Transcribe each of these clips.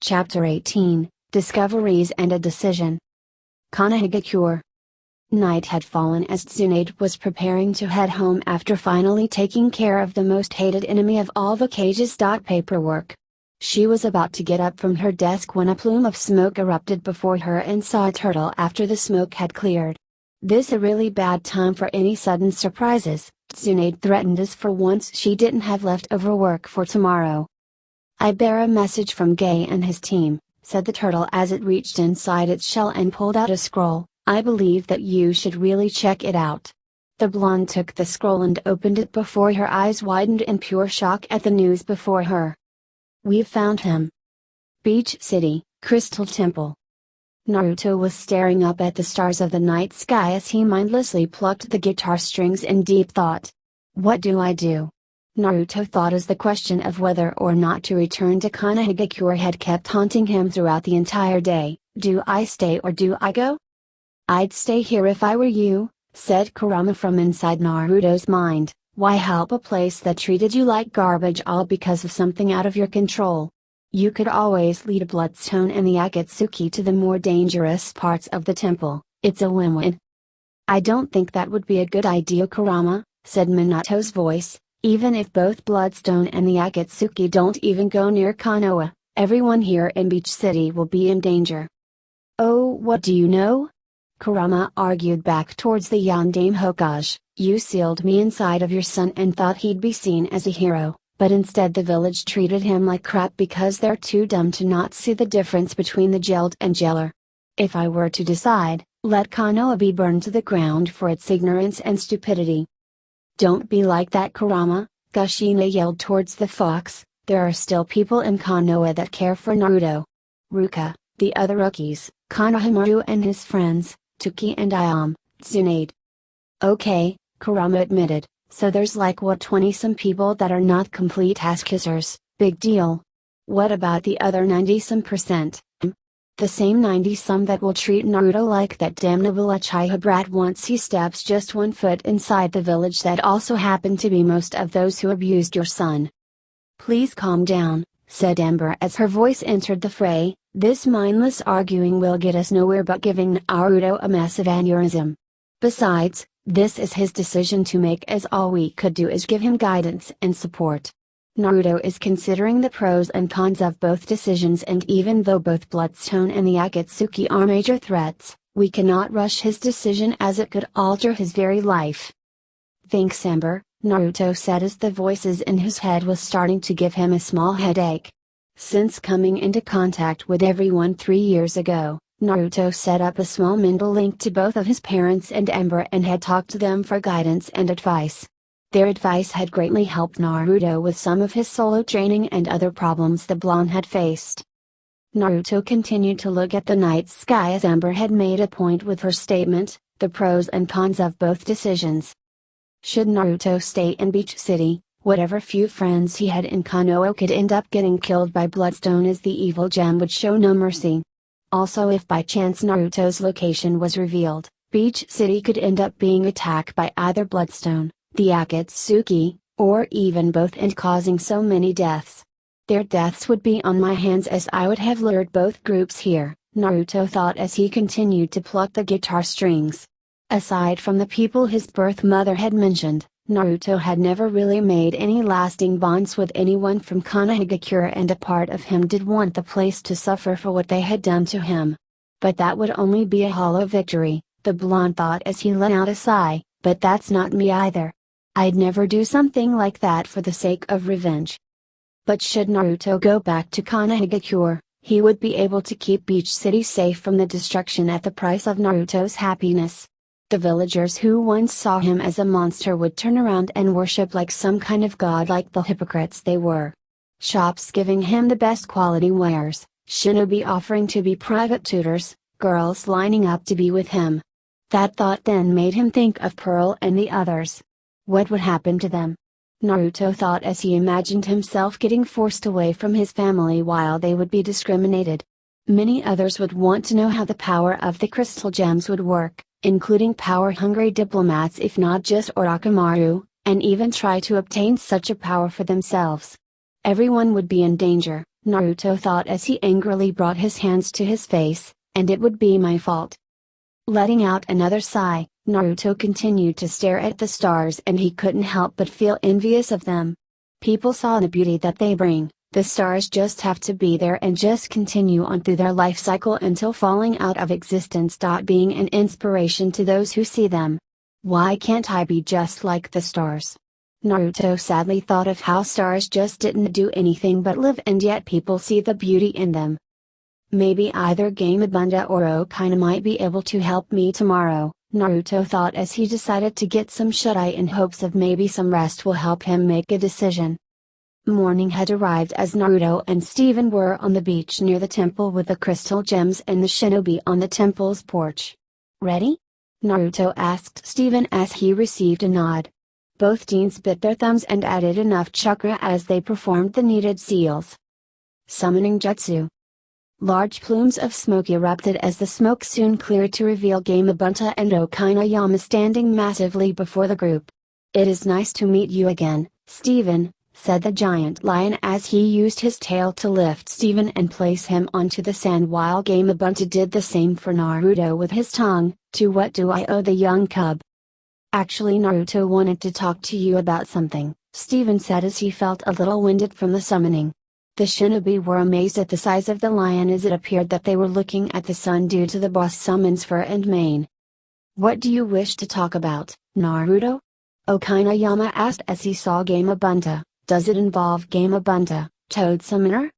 Chapter 18, Discoveries and a Decision. Kanahigakure. Night had fallen as Tsunade was preparing to head home after finally taking care of the most hated enemy of all the cage's paperwork. She was about to get up from her desk when a plume of smoke erupted before her and saw a turtle after the smoke had cleared. This a really bad time for any sudden surprises, Tsunade threatened, as for once she didn't have leftover work for tomorrow. "I bear a message from Gay and his team," said the turtle as it reached inside its shell and pulled out a scroll. "I believe that you should really check it out." The blonde took the scroll and opened it before her eyes widened in pure shock at the news before her. "We've found him. Beach City, Crystal Temple." Naruto was staring up at the stars of the night sky as he mindlessly plucked the guitar strings in deep thought. "What do I do?" Naruto thought, as the question of whether or not to return to Kanahigakure had kept haunting him throughout the entire day. "Do I stay or do I go?" "I'd stay here if I were you," said Kurama from inside Naruto's mind. "Why help a place that treated you like garbage all because of something out of your control? You could always lead a Bloodstone and the Akatsuki to the more dangerous parts of the temple. It's a win-win." "I don't think that would be a good idea, Kurama," said Minato's voice. "Even if both Bloodstone and the Akatsuki don't even go near Konoha, everyone here in Beach City will be in danger." "Oh, what do you know?" Kurama argued back towards the Yondaime Hokage. "You sealed me inside of your son and thought he'd be seen as a hero, but instead the village treated him like crap because they're too dumb to not see the difference between the gelled and geller. If I were to decide, let Konoha be burned to the ground for its ignorance and stupidity." "Don't be like that, Kurama," Kushina yelled towards the fox. "There are still people in Konoha that care for Naruto. Ruka, the other rookies, Konohamaru and his friends, Tuki and Tsunade." "Okay," Kurama admitted, "so there's like 20-some people that are not complete ass-kissers. Big deal. What about the other 90-some%? The same 90-some that will treat Naruto like that damnable Uchiha brat once he steps just 1 foot inside the village that also happen to be most of those who abused your son." "Please calm down," said Ember as her voice entered the fray. "This mindless arguing will get us nowhere but giving Naruto a massive aneurysm. Besides, this is his decision to make, as all we could do is give him guidance and support. Naruto is considering the pros and cons of both decisions, and even though both Bloodstone and the Akatsuki are major threats, we cannot rush his decision as it could alter his very life." "Thanks, Ember," Naruto said as the voices in his head was starting to give him a small headache. Since coming into contact with everyone 3 years ago, Naruto set up a small mental link to both of his parents and Ember and had talked to them for guidance and advice. Their advice had greatly helped Naruto with some of his solo training and other problems the blonde had faced. Naruto continued to look at the night sky as Ember had made a point with her statement, the pros and cons of both decisions. Should Naruto stay in Beach City, whatever few friends he had in Konoha could end up getting killed by Bloodstone, as the evil gem would show no mercy. Also, if by chance Naruto's location was revealed, Beach City could end up being attacked by either Bloodstone, the Akatsuki, or even both, and causing so many deaths. Their deaths would be on my hands, as I would have lured both groups here, Naruto thought as he continued to pluck the guitar strings. Aside from the people his birth mother had mentioned, Naruto had never really made any lasting bonds with anyone from Kanahigakure, and a part of him did want the place to suffer for what they had done to him. But that would only be a hollow victory, the blonde thought as he let out a sigh. "But that's not me either. I'd never do something like that for the sake of revenge." But should Naruto go back to Kanahigakure, he would be able to keep Beach City safe from the destruction at the price of Naruto's happiness. The villagers who once saw him as a monster would turn around and worship like some kind of god, like the hypocrites they were. Shops giving him the best quality wares, shinobi offering to be private tutors, girls lining up to be with him. That thought then made him think of Pearl and the others. What would happen to them? Naruto thought as he imagined himself getting forced away from his family while they would be discriminated. Many others would want to know how the power of the crystal gems would work, including power-hungry diplomats if not just Orochimaru, and even try to obtain such a power for themselves. Everyone would be in danger, Naruto thought as he angrily brought his hands to his face, and it would be my fault. Letting out another sigh, Naruto continued to stare at the stars and he couldn't help but feel envious of them. People saw the beauty that they bring, the stars just have to be there and just continue on through their life cycle until falling out of existence. Being an inspiration to those who see them. Why can't I be just like the stars? Naruto sadly thought of how stars just didn't do anything but live and yet people see the beauty in them. Maybe either Gamabunda or Okaina might be able to help me tomorrow, Naruto thought as he decided to get some shut-eye in hopes of maybe some rest will help him make a decision. Morning had arrived as Naruto and Steven were on the beach near the temple with the crystal gems and the shinobi on the temple's porch. Ready? Naruto asked Steven as he received a nod. Both teens bit their thumbs and added enough chakra as they performed the needed seals. Summoning Jutsu. Large plumes of smoke erupted as the smoke soon cleared to reveal Gamabunta and Okaina standing massively before the group. It is nice to meet you again, Steven, said the giant lion as he used his tail to lift Steven and place him onto the sand while Gamabunta did the same for Naruto with his tongue. To what do I owe the young cub? Actually, Naruto wanted to talk to you about something, Steven said as he felt a little winded from the summoning. The shinobi were amazed at the size of the lion as it appeared that they were looking at the sun due to the boss summon's fur and mane. What do you wish to talk about, Naruto? Okaina asked as he saw Gamabunta. Does it involve Gamabunta, Toad Summoner?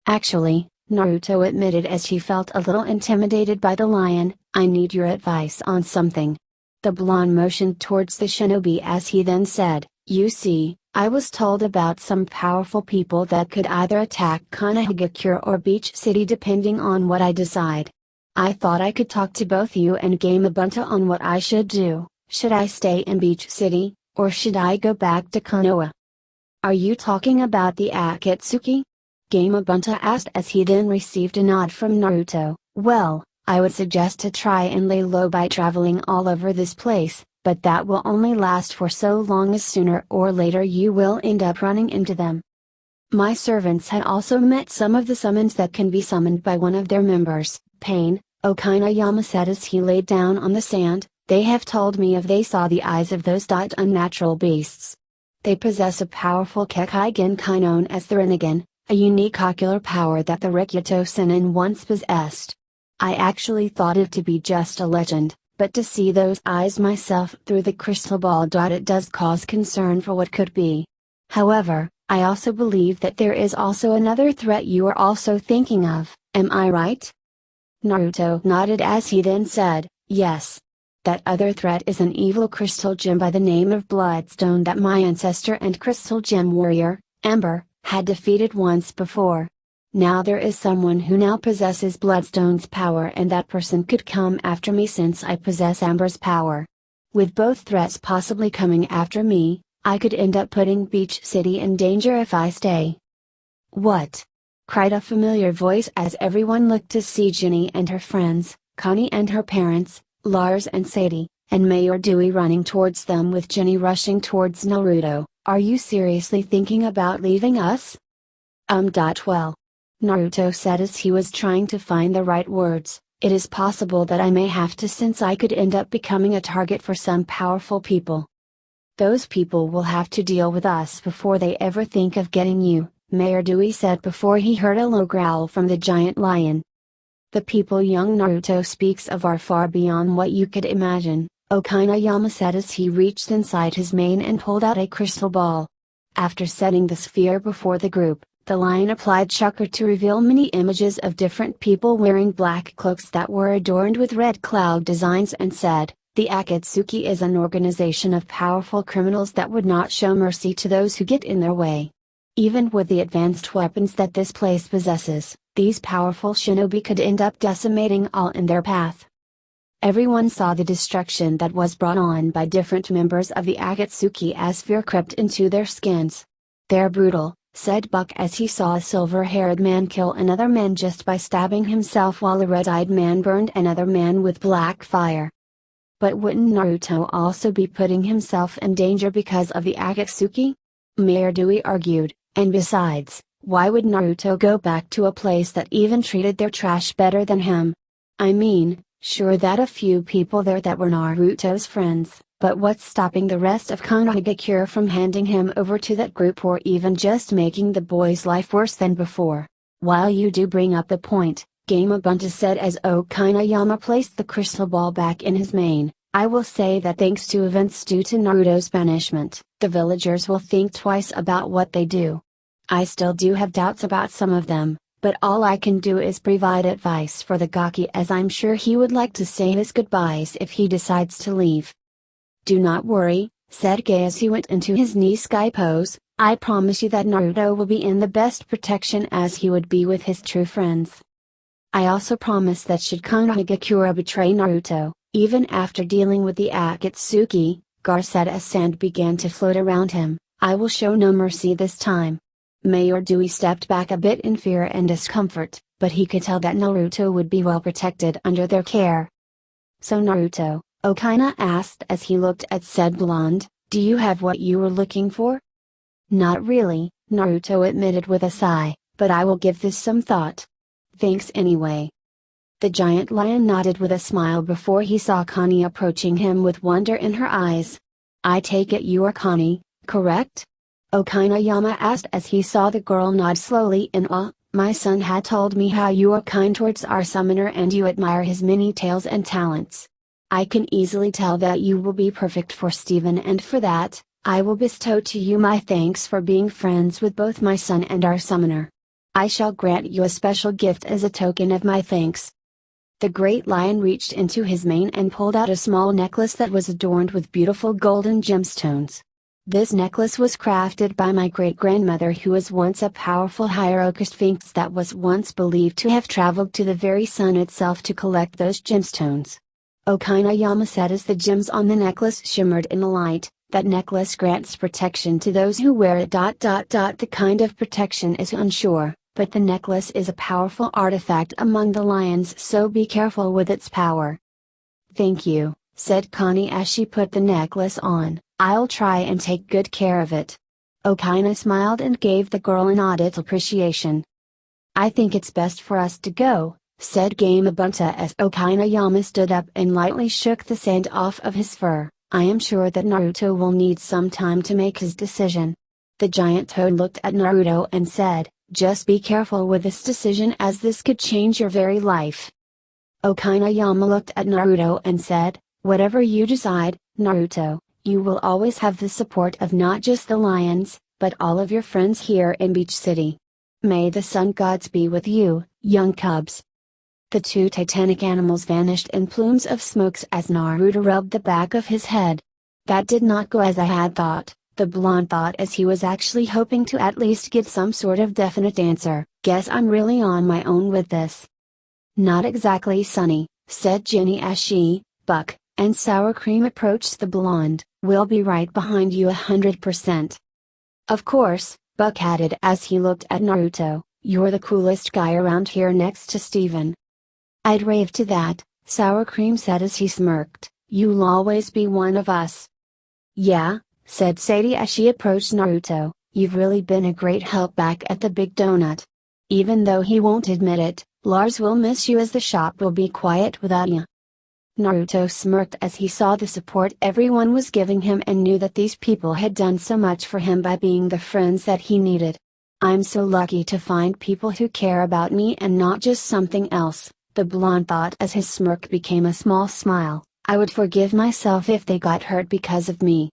Actually, Naruto admitted as he felt a little intimidated by the lion, I need your advice on something. The blonde motioned towards the shinobi as he then said, you see, I was told about some powerful people that could either attack Konohagakure or Beach City depending on what I decide. I thought I could talk to both you and Gamabunta on what I should do. Should I stay in Beach City, or should I go back to Konoha? Are you talking about the Akatsuki? Gamabunta asked as he then received a nod from Naruto. Well, I would suggest to try and lay low by traveling all over this place, but that will only last for so long as sooner or later you will end up running into them. My servants had also met some of the summons that can be summoned by one of their members, Pain, Okaina said as he laid down on the sand. They have told me if they saw the eyes of those unnatural beasts. They possess a powerful Kekkei Genkai known as the Rinnegan, a unique ocular power that the Rikuto Sennin once possessed. I actually thought it to be just a legend, but to see those eyes myself through the crystal ball. It does cause concern for what could be. However, I also believe that there is also another threat you are also thinking of, am I right? Naruto nodded as he then said, yes. That other threat is an evil crystal gem by the name of Bloodstone that my ancestor and crystal gem warrior, Ember, had defeated once before. Now there is someone who now possesses Bloodstone's power and that person could come after me since I possess Ember's power. With both threats possibly coming after me, I could end up putting Beach City in danger if I stay. What? Cried a familiar voice as everyone looked to see Ginny and her friends, Connie and her parents, Lars and Sadie, and Mayor Dewey running towards them with Ginny rushing towards Naruto. Are you seriously thinking about leaving us? Well. Naruto said as he was trying to find the right words, it is possible that I may have to since I could end up becoming a target for some powerful people. Those people will have to deal with us before they ever think of getting you, Mayor Dewey said before he heard a low growl from the giant lion. The people young Naruto speaks of are far beyond what you could imagine, Okaina said as he reached inside his mane and pulled out a crystal ball. After setting the sphere before the group, the lion applied chakra to reveal many images of different people wearing black cloaks that were adorned with red cloud designs and said, the Akatsuki is an organization of powerful criminals that would not show mercy to those who get in their way. Even with the advanced weapons that this place possesses, these powerful shinobi could end up decimating all in their path. Everyone saw the destruction that was brought on by different members of the Akatsuki as fear crept into their skins. They're brutal, said Buck as he saw a silver-haired man kill another man just by stabbing himself while a red-eyed man burned another man with black fire. But wouldn't Naruto also be putting himself in danger because of the Akatsuki? Mayor Dewey argued, and besides, Why would Naruto go back to a place that even treated their trash better than him? I mean, sure that a few people there that were Naruto's friends, but what's stopping the rest of Konohagakure from handing him over to that group or even just making the boy's life worse than before? While you do bring up the point, Gamabunta said as Okainayama placed the crystal ball back in his mane, I will say that thanks to events due to Naruto's banishment, the villagers will think twice about what they do. I still do have doubts about some of them, but all I can do is provide advice for the Gaki, as I'm sure he would like to say his goodbyes if he decides to leave. Do not worry, said Gai as he went into his knee sky pose, I promise you that Naruto will be in the best protection as he would be with his true friends. I also promise that should Konohagakure betray Naruto, even after dealing with the Akatsuki, Gar said as sand began to float around him, I will show no mercy this time. Mayor Dewey stepped back a bit in fear and discomfort, but he could tell that Naruto would be well protected under their care. So Naruto, Okaina asked as he looked at said blonde, do you have what you were looking for? Not really, Naruto admitted with a sigh, but I will give this some thought. Thanks anyway. The giant lion nodded with a smile before he saw Connie approaching him with wonder in her eyes. I take it you are Connie, correct? Okainayama asked as he saw the girl nod slowly in awe. My son had told me how you are kind towards our summoner and you admire his many tales and talents. I can easily tell that you will be perfect for Steven, and for that, I will bestow to you my thanks for being friends with both my son and our summoner. I shall grant you a special gift as a token of my thanks. The great lion reached into his mane and pulled out a small necklace that was adorned with beautiful golden gemstones. This necklace was crafted by my great-grandmother, who was once a powerful hierarchic sphinx that was once believed to have traveled to the very sun itself to collect those gemstones. Okainayama said as the gems on the necklace shimmered in the light, that necklace grants protection to those who wear it. The kind of protection is unsure, but the necklace is a powerful artifact among the lions, so be careful with its power. Thank you, said Connie as she put the necklace on. I'll try and take good care of it. Okaina smiled and gave the girl a nod of appreciation. I think it's best for us to go, said Gamabunta as Okainayama stood up and lightly shook the sand off of his fur. I am sure that Naruto will need some time to make his decision. The giant toad looked at Naruto and said, just be careful with this decision, as this could change your very life. Okainayama looked at Naruto and said, whatever you decide, Naruto, you will always have the support of not just the lions, but all of your friends here in Beach City. May the sun gods be with you, young cubs. The two titanic animals vanished in plumes of smokes as Naruto rubbed the back of his head. That did not go as I had thought, the blonde thought as he was actually hoping to at least get some sort of definite answer. Guess I'm really on my own with this. Not exactly, Sunny, said Jenny as she, Buck, and Sour Cream approached the blonde. We'll be right behind you 100%. Of course, Buck added as he looked at Naruto, you're the coolest guy around here next to Steven. I'd rave to that, Sour Cream said as he smirked, you'll always be one of us. Yeah, said Sadie as she approached Naruto, you've really been a great help back at the Big Donut. Even though he won't admit it, Lars will miss you as the shop will be quiet without you. Naruto smirked as he saw the support everyone was giving him and knew that these people had done so much for him by being the friends that he needed. I'm so lucky to find people who care about me and not just something else, the blonde thought as his smirk became a small smile. I would forgive myself if they got hurt because of me.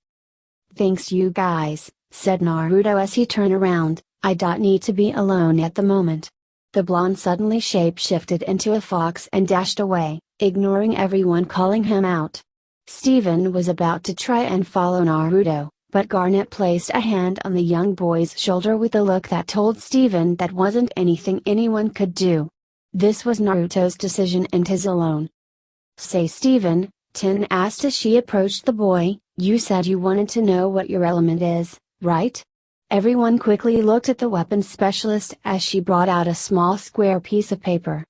Thanks you guys, said Naruto as he turned around, I don't need to be alone at the moment. The blonde suddenly shape-shifted into a fox and dashed away, ignoring everyone calling him out. Steven was about to try and follow Naruto, but Garnet placed a hand on the young boy's shoulder with a look that told Steven that wasn't anything anyone could do. This was Naruto's decision and his alone. Say Steven, Tin asked as she approached the boy, you said you wanted to know what your element is, right? Everyone quickly looked at the weapons specialist as she brought out a small square piece of paper.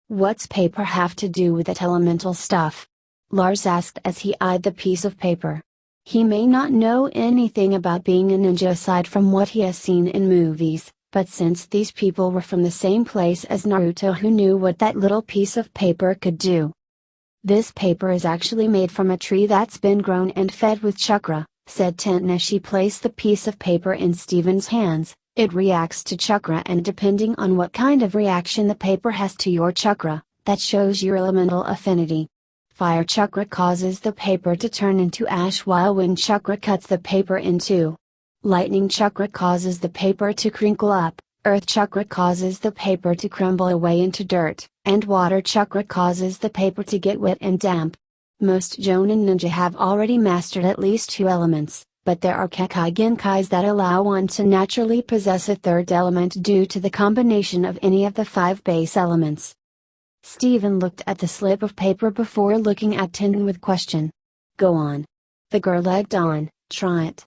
What's paper have to do with that elemental stuff? Lars asked as he eyed the piece of paper. He may not know anything about being a ninja aside from what he has seen in movies, But since these people were from the same place as Naruto, who knew what that little piece of paper could do? This paper is actually made from a tree that's been grown and fed with chakra, said Tenten as she placed the piece of paper in Steven's hands. It reacts to chakra, and depending on what kind of reaction the paper has to your chakra, that shows your elemental affinity. Fire chakra causes the paper to turn into ash, while wind chakra cuts the paper in two. Lightning chakra causes the paper to crinkle up, earth chakra causes the paper to crumble away into dirt, and water chakra causes the paper to get wet and damp. Most Jonin ninja have already mastered at least two elements, but there are Kekkei Genkais that allow one to naturally possess a third element due to the combination of any of the 5 base elements. Steven looked at the slip of paper before looking at Tenten with question. Go on. The girl egged on, try it.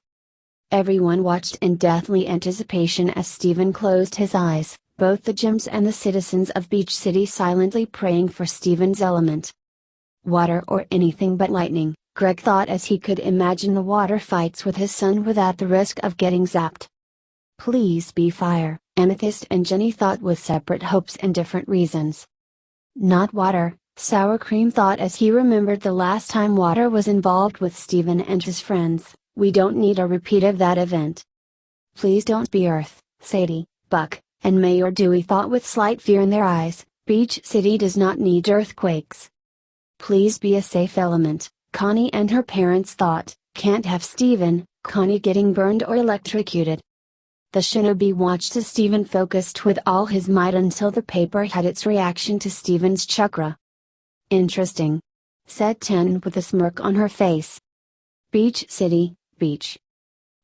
Everyone watched in deathly anticipation as Steven closed his eyes, both the gyms and the citizens of Beach City silently praying for Steven's element. Water or anything but lightning, Greg thought as he could imagine the water fights with his son without the risk of getting zapped. Please be fire, Amethyst and Jenny thought with separate hopes and different reasons. Not water, Sour Cream thought as he remembered the last time water was involved with Steven and his friends. We don't need a repeat of that event. Please don't be Earth, Sadie, Buck, and Mayor Dewey thought with slight fear in their eyes. Beach City does not need earthquakes. Please be a safe element, Connie and her parents thought. Can't have Steven, Connie getting burned or electrocuted. The shinobi watched as Steven focused with all his might until the paper had its reaction to Steven's chakra. Interesting, said Ten with a smirk on her face. Beach City, beach.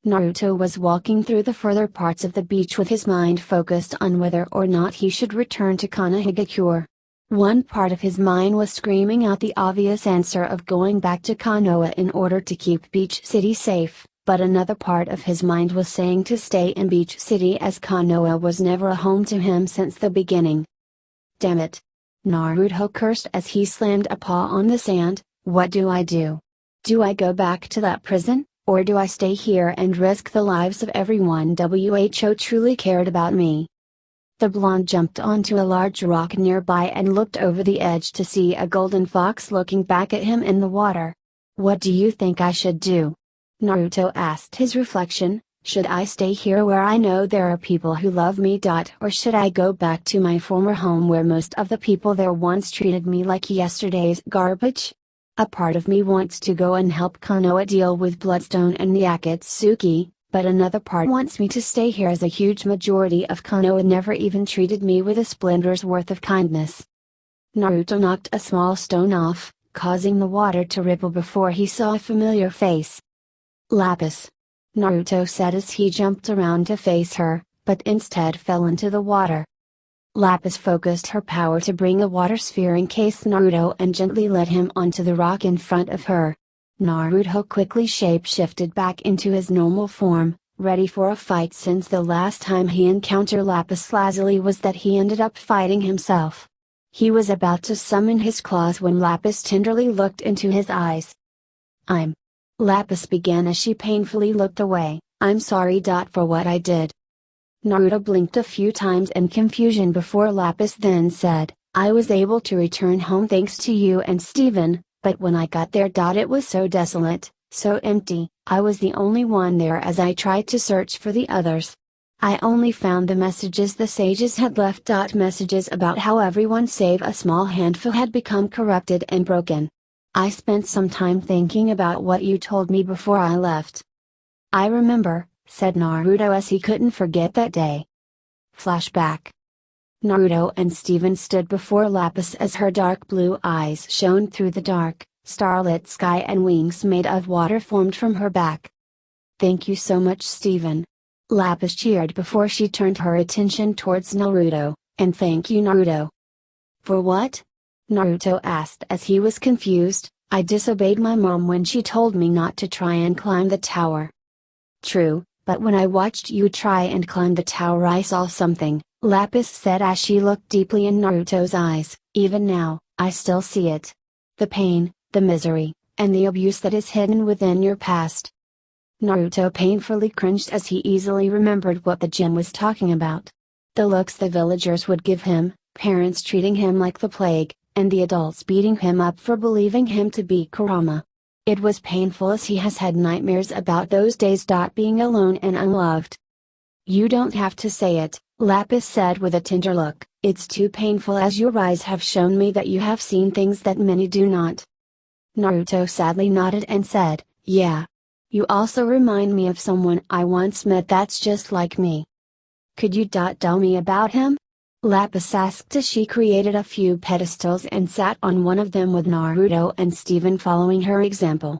Naruto was walking through the further parts of the beach with his mind focused on whether or not he should return to Konohagakure. One part of his mind was screaming out the obvious answer of going back to Konoha in order to keep Beach City safe, but another part of his mind was saying to stay in Beach City as Konoha was never a home to him since the beginning. Damn it! Naruto cursed as he slammed a paw on the sand. What do I do? Do I go back to that prison, or do I stay here and risk the lives of everyone who truly cared about me? The blonde jumped onto a large rock nearby and looked over the edge to see a golden fox looking back at him in the water. What do you think I should do? Naruto asked his reflection. Should I stay here where I know there are people who love me? Or should I go back to my former home where most of the people there once treated me like yesterday's garbage? A part of me wants to go and help Konoha deal with Bloodstone and the Akatsuki, but another part wants me to stay here as a huge majority of Konoha never even treated me with a splinter's worth of kindness. Naruto knocked a small stone off, causing the water to ripple before he saw a familiar face. Lapis. Naruto said as he jumped around to face her, but instead fell into the water. Lapis focused her power to bring a water sphere in case Naruto and gently led him onto the rock in front of her. Naruto quickly shape-shifted back into his normal form, ready for a fight since the last time he encountered Lapis Lazuli was that he ended up fighting himself. He was about to summon his claws when Lapis tenderly looked into his eyes. Lapis began as she painfully looked away. I'm sorry. For what I did. Naruto blinked a few times in confusion before Lapis then said, I was able to return home thanks to you and Steven. But when I got there. It was so desolate, so empty, I was the only one there as I tried to search for the others. I only found the messages the sages had left. Messages about how everyone save a small handful had become corrupted and broken. I spent some time thinking about what you told me before I left. I remember, said Naruto as he couldn't forget that day. Flashback. Naruto and Steven stood before Lapis as her dark blue eyes shone through the dark, starlit sky and wings made of water formed from her back. Thank you so much, Steven. Lapis cheered before she turned her attention towards Naruto, and thank you, Naruto. For what? Naruto asked as he was confused. I disobeyed my mom when she told me not to try and climb the tower. True, but when I watched you try and climb the tower I saw something. Lapis said as she looked deeply in Naruto's eyes. Even now, I still see it. The pain, the misery, and the abuse that is hidden within your past. Naruto painfully cringed as he easily remembered what the gym was talking about. The looks the villagers would give him, parents treating him like the plague, and the adults beating him up for believing him to be Kurama. It was painful as he has had nightmares about those days. Being alone and unloved. You don't have to say it, Lapis said with a tender look. It's too painful as your eyes have shown me that you have seen things that many do not. Naruto sadly nodded and said, yeah. You also remind me of someone I once met that's just like me. Could you tell me about him? Lapis asked as she created a few pedestals and sat on one of them with Naruto and Steven following her example.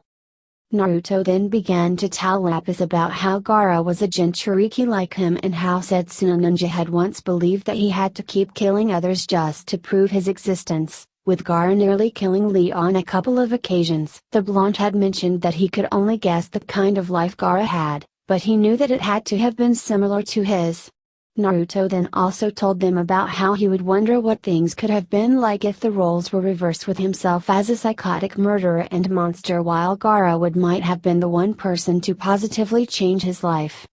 Naruto then began to tell Lapis about how Gaara was a Jinchuriki like him and how Setsuna Ninja had once believed that he had to keep killing others just to prove his existence, with Gaara nearly killing Lee on a couple of occasions. The blonde had mentioned that he could only guess the kind of life Gaara had, but he knew that it had to have been similar to his. Naruto then also told them about how he would wonder what things could have been like if the roles were reversed, with himself as a psychotic murderer and monster while Gaara might have been the one person to positively change his life.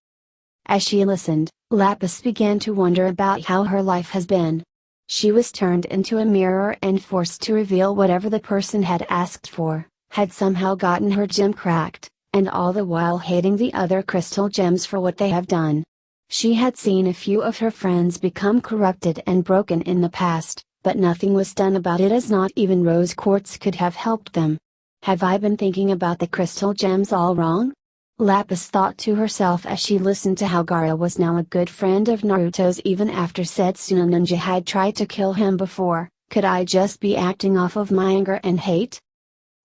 As she listened, Lapis began to wonder about how her life has been. She was turned into a mirror and forced to reveal whatever the person had asked for, had somehow gotten her gem cracked, and all the while hating the other crystal gems for what they have done. She had seen a few of her friends become corrupted and broken in the past, but nothing was done about it, as not even rose quartz could have helped them. Have I been thinking about the crystal gems all wrong? Lapis thought to herself as she listened to how Gaara was now a good friend of Naruto's even after Setsuna Ninja had tried to kill him before. Could I just be acting off of my anger and hate?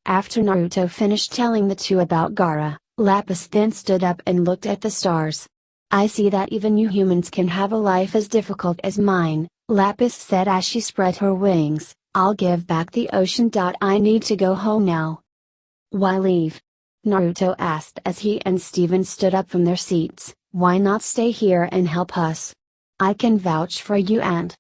After Naruto finished telling the two about Gaara, Lapis then stood up and looked at the stars. I see that even you humans can have a life as difficult as mine, Lapis said as she spread her wings. I'll give back the ocean. I need to go home now. Why leave? Naruto asked as he and Steven stood up from their seats. Why not stay here and help us? I can vouch for you and.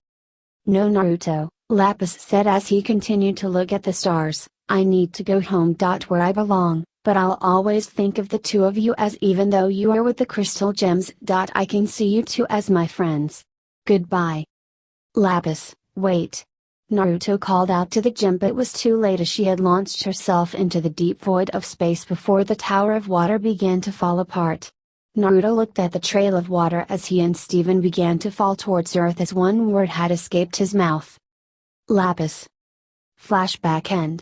No, Naruto, Lapis said as he continued to look at the stars. I need to go home. Where I belong. But I'll always think of the two of you, as even though you are with the crystal gems. I can see you two as my friends. Goodbye. Lapis, wait. Naruto called out to the gem, but it was too late as she had launched herself into the deep void of space before the tower of water began to fall apart. Naruto looked at the trail of water as he and Steven began to fall towards earth as one word had escaped his mouth. Lapis. Flashback end.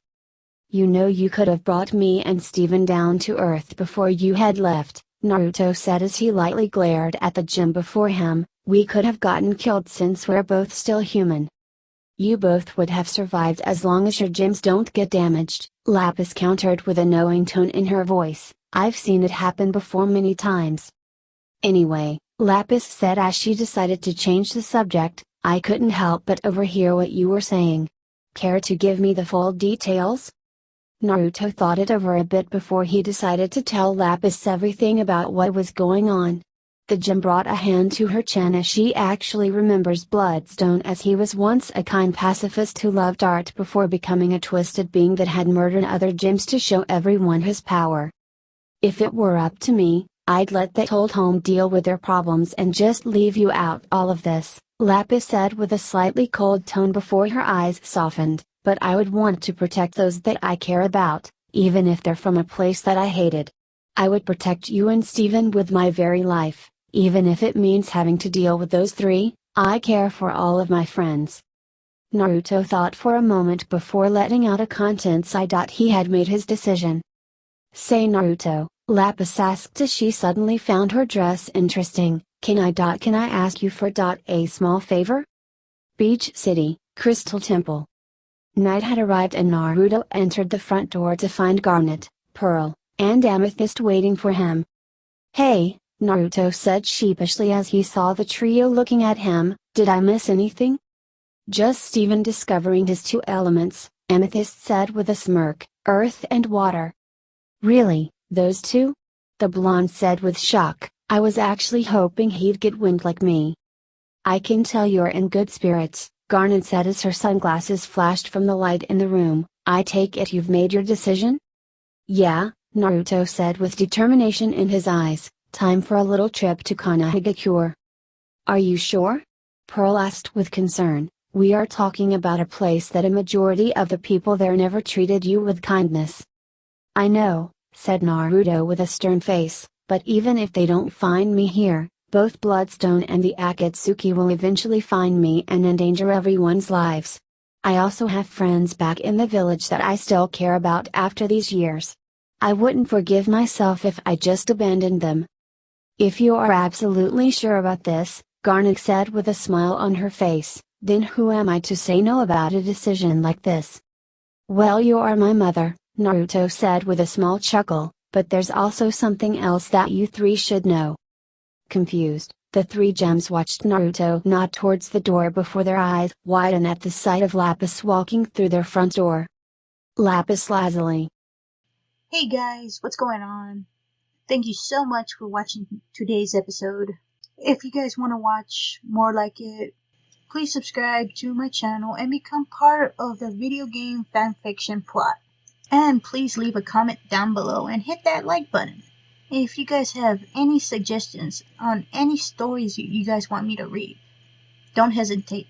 You know, you could have brought me and Steven down to earth before you had left, Naruto said as he lightly glared at the gym before him. We could have gotten killed since we're both still human. You both would have survived as long as your gems don't get damaged, Lapis countered with a knowing tone in her voice. I've seen it happen before many times. Anyway, Lapis said as she decided to change the subject, I couldn't help but overhear what you were saying. Care to give me the full details? Naruto thought it over a bit before he decided to tell Lapis everything about what was going on. The gem brought a hand to her chin as she actually remembers Bloodstone, as he was once a kind pacifist who loved art before becoming a twisted being that had murdered other gems to show everyone his power. If it were up to me, I'd let that old home deal with their problems and just leave you out all of this, Lapis said with a slightly cold tone before her eyes softened. But I would want to protect those that I care about, even if they're from a place that I hated. I would protect you and Steven with my very life, even if it means having to deal with those three. I care for all of my friends. Naruto thought for a moment before letting out a content sigh. He had made his decision. Say, Naruto, Lapis asked as she suddenly found her dress interesting. Can I ask you for a small favor? Beach City, Crystal Temple. Night had arrived and Naruto entered the front door to find Garnet, Pearl, and Amethyst waiting for him. Hey, Naruto said sheepishly as he saw the trio looking at him, did I miss anything? Just Steven discovering his two elements, Amethyst said with a smirk, earth and water. Really, those two? The blonde said with shock, I was actually hoping he'd get wind like me. I can tell you're in good spirits, Garnet said as her sunglasses flashed from the light in the room. I take it you've made your decision? Yeah, Naruto said with determination in his eyes. Time for a little trip to Kanahigakure. Are you sure? Pearl asked with concern. We are talking about a place that a majority of the people there never treated you with kindness. I know, said Naruto with a stern face, but even if they don't find me here, both Bloodstone and the Akatsuki will eventually find me and endanger everyone's lives. I also have friends back in the village that I still care about after these years. I wouldn't forgive myself if I just abandoned them. If you are absolutely sure about this, Garnet said with a smile on her face, then who am I to say no about a decision like this? Well, you are my mother, Naruto said with a small chuckle, but there's also something else that you three should know. Confused, the three gems watched Naruto nod towards the door before their eyes widened at the sight of Lapis walking through their front door. Lapis Lazuli. Hey guys, what's going on? Thank you so much for watching today's episode. If you guys want to watch more like it, please subscribe to my channel and become part of the video game fanfiction plot. And please leave a comment down below and hit that like button. If you guys have any suggestions on any stories you guys want me to read, don't hesitate.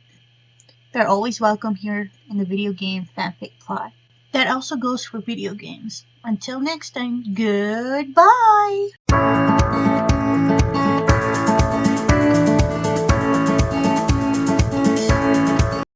They're always welcome here in the video game fanfic plot. That also goes for video games. Until next time, goodbye!